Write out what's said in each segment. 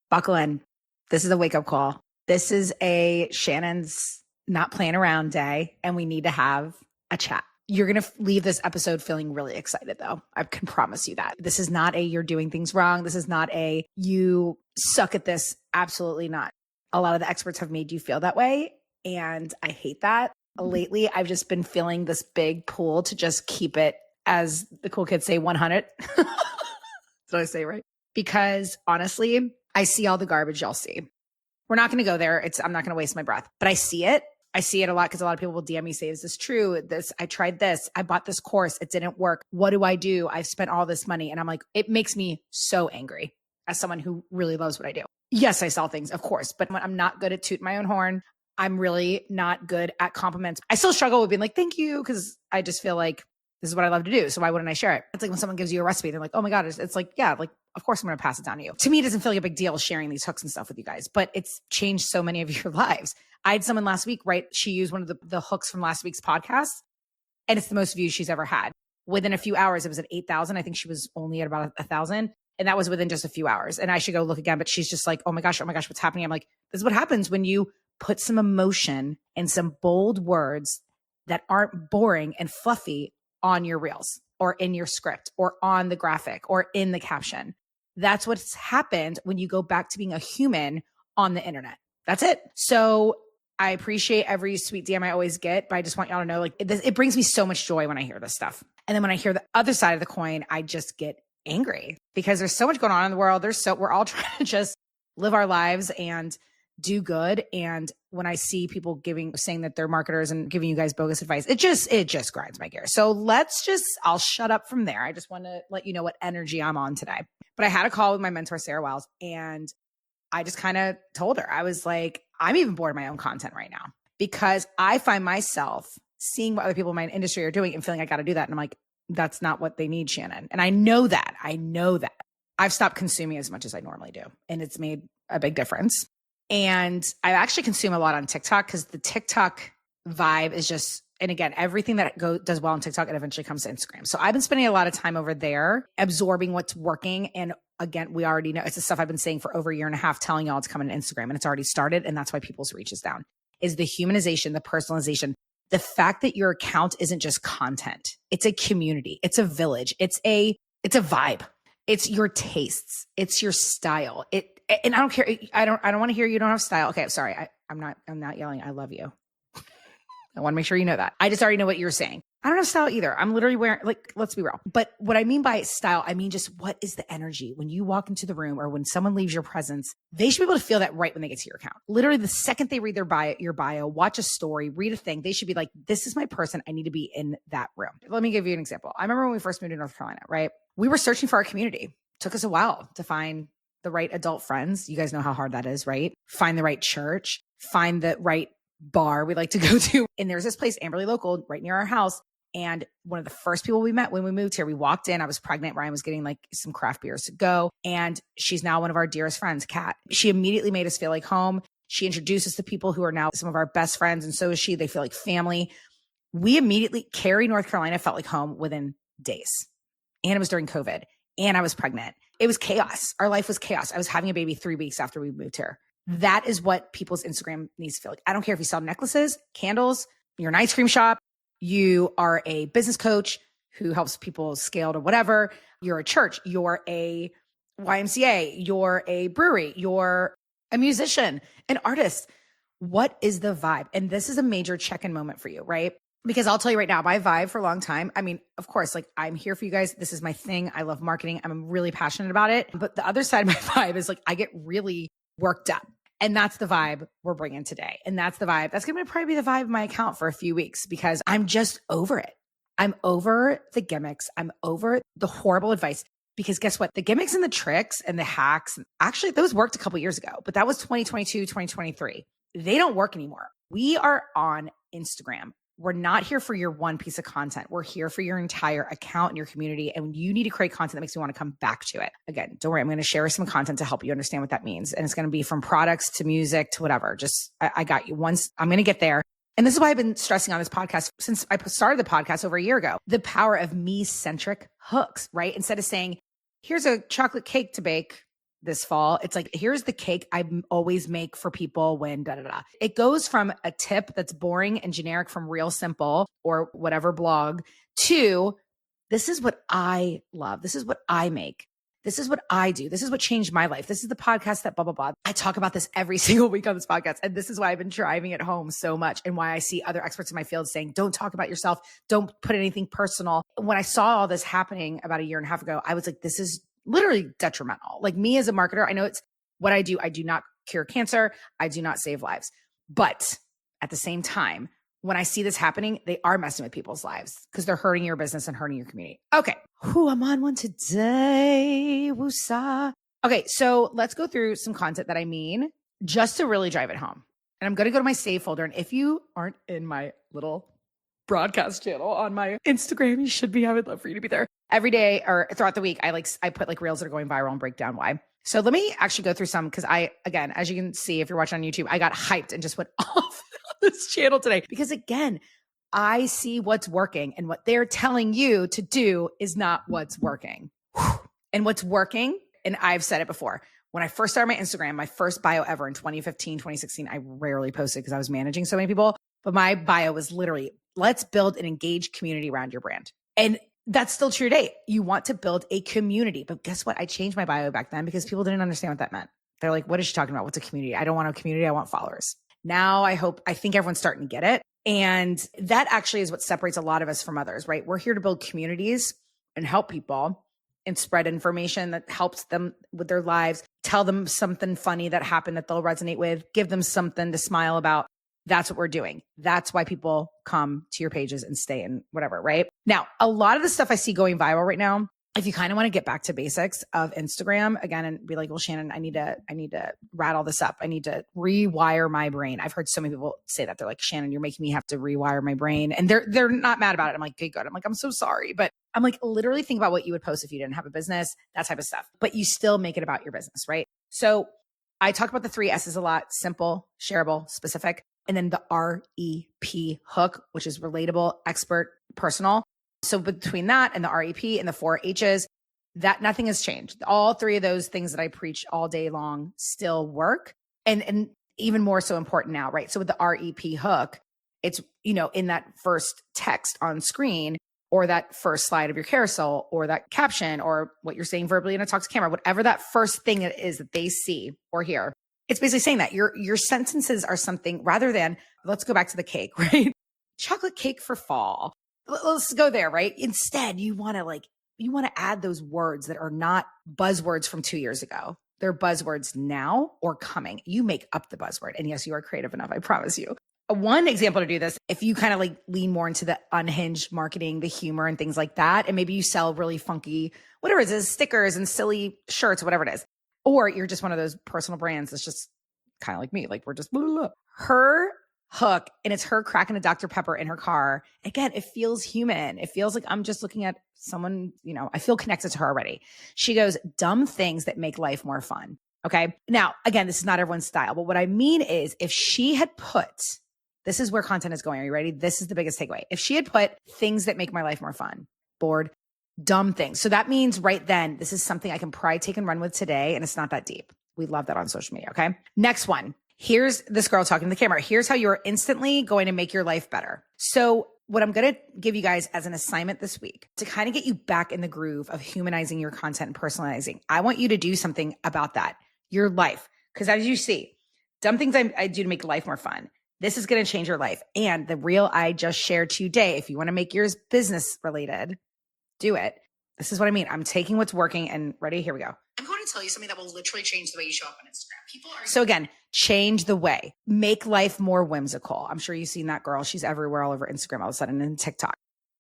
Buckle in. This is a wake-up call. This is a Shannon's not playing around day, and we need to have a chat. You're going to leave this episode feeling really excited, though. I can promise you that. This is not a you're doing things wrong. This is not a you suck at this. Absolutely not. A lot of the experts have made you feel that way, and I hate that. Lately, I've just been feeling this big pull to just keep it, as the cool kids say, 100. Did I say right? Because honestly, I see all the garbage y'all see. We're not going to go there. I'm not going to waste my breath, but I see it. I see it a lot because a lot of people will DM me, say, is this true? I tried this. I bought this course. It didn't work. What do I do? I've spent all this money. And I'm like, it makes me so angry as someone who really loves what I do. Yes, I sell things, of course, but I'm not good at tooting my own horn. I'm really not good at compliments. I still struggle with being like, thank you, because I just feel like this is what I love to do. So why wouldn't I share it? It's like when someone gives you a recipe, they're like, oh my God, it's like, yeah, like, of course I'm going to pass it down to you. To me, it doesn't feel like a big deal sharing these hooks and stuff with you guys, but it's changed so many of your lives. I had someone last week, right? She used one of the hooks from last week's podcast, and it's the most views she's ever had. Within a few hours, it was at 8,000. I think she was only at about 1,000. And that was within just a few hours. And I should go look again, but she's just like, oh my gosh, what's happening? I'm like, this is what happens when you put some emotion and some bold words that aren't boring and fluffy on your reels or in your script or on the graphic or in the caption. That's what's happened when you go back to being a human on the internet. That's it. So I appreciate every sweet DM I always get, but I just want y'all to know, like, it brings me so much joy when I hear this stuff. And then when I hear the other side of the coin, I just get angry because there's so much going on in the world. We're all trying to just live our lives and do good. And when I see people saying that they're marketers and giving you guys bogus advice, it just grinds my gears. So I'll shut up from there. I just want to let you know what energy I'm on today. But I had a call with my mentor, Sarah Wiles, and I just kind of told her, I was like, I'm even bored of my own content right now because I find myself seeing what other people in my industry are doing and feeling I got to do that. And I'm like, that's not what they need, Shannon. And I know that. I've stopped consuming as much as I normally do. And it's made a big difference. And I actually consume a lot on TikTok because the TikTok vibe is just, and again, everything that does well on TikTok, it eventually comes to Instagram. So I've been spending a lot of time over there absorbing what's working. And again, we already know it's the stuff I've been saying for over a year and a half, telling y'all it's coming to Instagram, and it's already started. And that's why people's reach is down, is the humanization, the personalization, the fact that your account isn't just content. It's a community. It's a village. It's a vibe. It's your tastes. It's your style. And I don't care. I don't want to hear you don't have style. Okay. Sorry. I'm not yelling. I love you. I want to make sure you know that. I just already know what you're saying. I don't have style either. I'm literally wearing, like, let's be real. But what I mean by style, I mean just what is the energy when you walk into the room or when someone leaves your presence. They should be able to feel that right when they get to your account. Literally the second they read your bio, watch a story, read a thing, they should be like, this is my person. I need to be in that room. Let me give you an example. I remember when we first moved to North Carolina, right? We were searching for our community. It took us a while to find the right adult friends. You guys know how hard that is, right? Find the right church, find the right bar we like to go to. And there's this place, Amberley Local, right near our house. And one of the first people we met when we moved here, we walked in, I was pregnant. Ryan was getting like some craft beers to go. And she's now one of our dearest friends, Kat. She immediately made us feel like home. She introduced us to people who are now some of our best friends. And so is she. They feel like family. We immediately, Cary, North Carolina felt like home within days. And it was during COVID. And I was pregnant. It was chaos. Our life was chaos. I was having a baby 3 weeks after we moved here. That is what people's Instagram needs to feel like. I don't care if you sell necklaces, candles, you're an ice cream shop, you are a business coach who helps people scale to whatever, you're a church, you're a YMCA, you're a brewery, you're a musician, an artist. What is the vibe? And this is a major check-in moment for you, right? Because I'll tell you right now, my vibe for a long time, I mean, of course, like I'm here for you guys. This is my thing. I love marketing. I'm really passionate about it. But the other side of my vibe is like, I get really worked up. And that's the vibe we're bringing today. And that's the vibe. That's going to probably be the vibe of my account for a few weeks because I'm just over it. I'm over the gimmicks. I'm over the horrible advice because guess what? The gimmicks and the tricks and the hacks, actually those worked a couple years ago, but that was 2022, 2023. They don't work anymore. We are on Instagram. We're not here for your one piece of content. We're here for your entire account and your community. And you need to create content that makes you want to come back to it. Again, don't worry. I'm going to share some content to help you understand what that means. And it's going to be from products to music to whatever. Just, I got you. Once I'm going to get there. And this is why I've been stressing on this podcast since I started the podcast over a year ago. The power of me-centric hooks, right? Instead of saying, here's a chocolate cake to bake. this fall. It's like, here's the cake I always make for people when da da da. It goes from a tip that's boring and generic from Real Simple or whatever blog to this is what I love. This is what I make. This is what I do. This is what changed my life. This is the podcast that blah, blah, blah. I talk about this every single week on this podcast. And this is why I've been driving it home so much and why I see other experts in my field saying, don't talk about yourself. Don't put anything personal. When I saw all this happening about a year and a half ago, I was like, this is literally detrimental. Like me as a marketer, I know it's what I do. I do not cure cancer. I do not save lives. But at the same time, when I see this happening, they are messing with people's lives because they're hurting your business and hurting your community. Okay. I'm on one today. Woosah. Okay. So let's go through some content that I mean just to really drive it home. And I'm going to go to my save folder. And if you aren't in my little broadcast channel on my Instagram, you should be. I would love for you to be there. Every day or throughout the week, I put like reels that are going viral and break down why. So let me actually go through some because again, as you can see, if you're watching on YouTube, I got hyped and just went off this channel today because again, I see what's working and what they're telling you to do is not what's working. And what's working, and I've said it before, when I first started my Instagram, my first bio ever in 2015, 2016, I rarely posted because I was managing so many people, but my bio was literally, let's build an engaged community around your brand. And that's still true today. You want to build a community, but guess what? I changed my bio back then because people didn't understand what that meant. They're like, what is she talking about? What's a community? I don't want a community. I want followers. Now I think everyone's starting to get it. And that actually is what separates a lot of us from others, right? We're here to build communities and help people and spread information that helps them with their lives, tell them something funny that happened that they'll resonate with, give them something to smile about. That's what we're doing. That's why people come to your pages and stay in whatever, right? Now, a lot of the stuff I see going viral right now, if you kind of want to get back to basics of Instagram again and be like, well, Shannon, I need to rattle this up. I need to rewire my brain. I've heard so many people say that. They're like, Shannon, you're making me have to rewire my brain. And they're not mad about it. I'm like, okay, good. I'm like, I'm so sorry. But I'm like, literally think about what you would post if you didn't have a business, that type of stuff. But you still make it about your business, right? So I talk about the 3 S's a lot: simple, shareable, specific. And then the REP hook, which is relatable, expert, personal. So between that and the REP and the 4 H's, that nothing has changed. All 3 of those things that I preach all day long still work. And even more so important now, right? So with the REP hook, it's, in that first text on screen or that first slide of your carousel or that caption or what you're saying verbally in a talk to camera, whatever that first thing it is that they see or hear. It's basically saying that your sentences are something rather than, let's go back to the cake, right? Chocolate cake for fall. Let's go there, right? Instead, you want to add those words that are not buzzwords from 2 years ago. They're buzzwords now or coming. You make up the buzzword. And yes, you are creative enough. I promise you. One example to do this, if you kind of like lean more into the unhinged marketing, the humor and things like that, and maybe you sell really funky, whatever it is, stickers and silly shirts, whatever it is. Or you're just one of those personal brands that's just kind of like me. Like we're just blah, blah, blah. Her hook, and it's her cracking a Dr. Pepper in her car. Again, it feels human. It feels like I'm just looking at someone, I feel connected to her already. She goes, dumb things that make life more fun. Okay. Now, again, this is not everyone's style, but what I mean is if she had put, this is where content is going. Are you ready? This is the biggest takeaway. If she had put things that make my life more fun, bored, dumb things. So that means right then, this is something I can probably take and run with today. And it's not that deep. We love that on social media. Okay. Next one. Here's this girl talking to the camera. Here's how you're instantly going to make your life better. So what I'm going to give you guys as an assignment this week to kind of get you back in the groove of humanizing your content and personalizing, I want you to do something about that, your life. Because as you see, dumb things I do to make life more fun. This is going to change your life. And the reel I just shared today, if you want to make yours business related, do it. This is what I mean. I'm taking what's working and ready. Here we go. I'm going to tell you something that will literally change the way you show up on Instagram. So again, change the way, make life more whimsical. I'm sure you've seen that girl. She's everywhere all over Instagram all of a sudden and TikTok.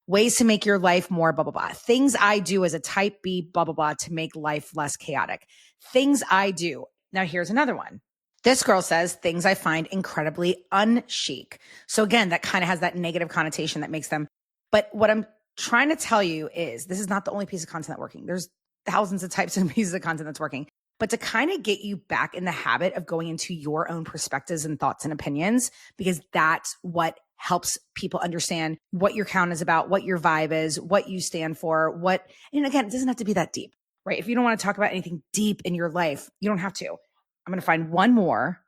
Ways to make your life more blah, blah, blah. Things I do as a type B blah, blah, blah to make life less chaotic. Things I do. Now here's another one. This girl says things I find incredibly unchic. So again, that kind of has that negative connotation that makes them, but what I'm trying to tell you is this is not the only piece of content that's working. There's thousands of types of pieces of content that's working, but to kind of get you back in the habit of going into your own perspectives and thoughts and opinions, because that's what helps people understand what your account is about, what your vibe is, what you stand for, and again, it doesn't have to be that deep, right? If you don't want to talk about anything deep in your life, you don't have to. I'm going to find one more.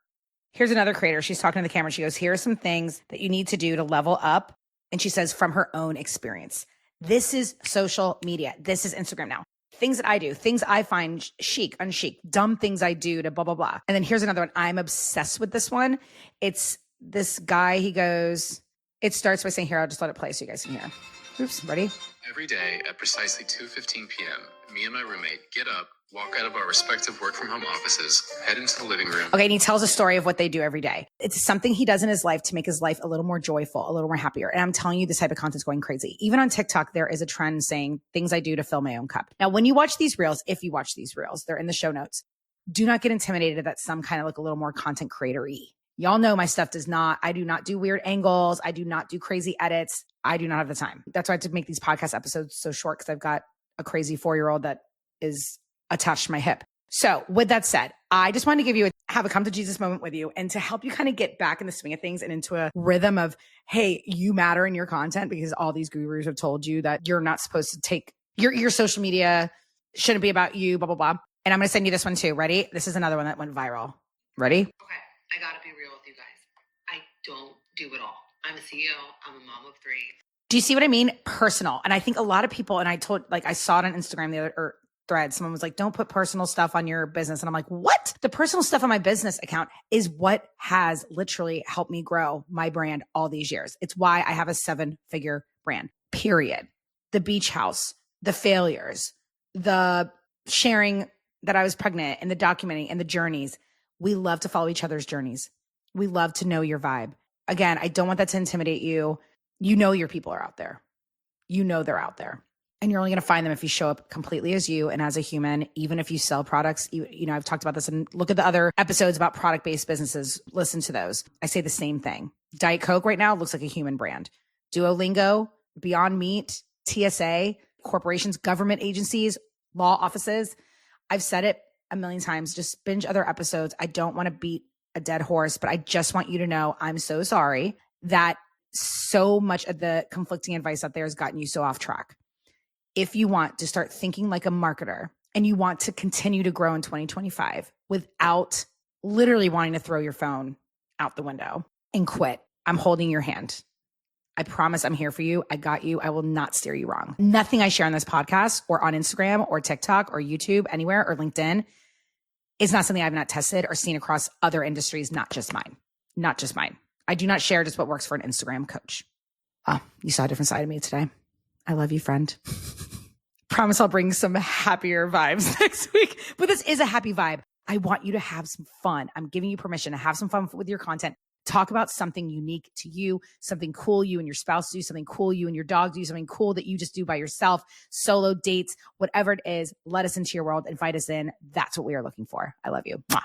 Here's another creator. She's talking to the camera. She goes, here are some things that you need to do to level up. And she says, from her own experience. This is social media. This is Instagram now. Things that I do, things I find chic, unchic, dumb things I do to blah, blah, blah. And then here's another one. I'm obsessed with this one. It's this guy. He goes, it starts by saying, here, I'll just let it play so you guys can hear. Oops, ready? Every day at precisely 2:15 p.m., me and my roommate get up, walk out of our respective work from home offices, head into the living room. Okay, and he tells a story of what they do every day. It's something he does in his life to make his life a little more joyful, a little more happier. And I'm telling you, this type of content's going crazy. Even on TikTok, there is a trend saying things I do to fill my own cup. Now, when you watch these reels, if you watch these reels, they're in the show notes. Do not get intimidated that some kind of look a little more content creator-y. Y'all know my stuff I do not do weird angles. I do not do crazy edits. I do not have the time. That's why I have to make these podcast episodes so short, because I've got a crazy 4-year-old that is attached to my hip. So with that said, I just wanted to have a come to Jesus moment with you, and to help you kind of get back in the swing of things and into a rhythm of, hey, you matter in your content, because all these gurus have told you that you're not supposed to take your social media shouldn't be about you, blah, blah, blah. And I'm going to send you this one too. Ready? This is another one that went viral. Ready? Okay. I got to be real with you guys. I don't do it all. I'm a CEO. I'm a mom of 3. Do you see what I mean? Personal. And I think a lot of people, and I saw it on Instagram thread. Someone was like, don't put personal stuff on your business. And I'm like, what? The personal stuff on my business account is what has literally helped me grow my brand all these years. It's why I have a 7-figure brand, period. The beach house, the failures, the sharing that I was pregnant, and the documenting and the journeys. We love to follow each other's journeys. We love to know your vibe. Again, I don't want that to intimidate you. You know your people are out there. You know they're out there. And you're only going to find them if you show up completely as you and as a human, even if you sell products. You know, I've talked about this, and look at the other episodes about product-based businesses. Listen to those. I say the same thing. Diet Coke right now looks like a human brand. Duolingo, Beyond Meat, TSA, corporations, government agencies, law offices. I've said it a million times. Just binge other episodes. I don't want to beat a dead horse, but I just want you to know I'm so sorry that so much of the conflicting advice out there has gotten you so off track. If you want to start thinking like a marketer, and you want to continue to grow in 2025 without literally wanting to throw your phone out the window and quit, I'm holding your hand. I promise I'm here for you. I got you. I will not steer you wrong. Nothing I share on this podcast or on Instagram or TikTok or YouTube, anywhere, or LinkedIn is not something I've not tested or seen across other industries, not just mine. Not just mine. I do not share just what works for an Instagram coach. Oh, you saw a different side of me today. I love you, friend. Promise I'll bring some happier vibes next week. But this is a happy vibe. I want you to have some fun. I'm giving you permission to have some fun with your content. Talk about something unique to you, something cool you and your spouse do, something cool you and your dog do, something cool that you just do by yourself, solo dates, whatever it is. Let us into your world, invite us in. That's what we are looking for. I love you. Mwah.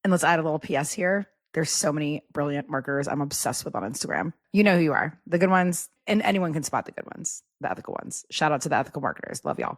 And let's add a little PS here. There's so many brilliant marketers I'm obsessed with on Instagram. You know who you are. The good ones, and anyone can spot the good ones, the ethical ones. Shout out to the ethical marketers. Love y'all.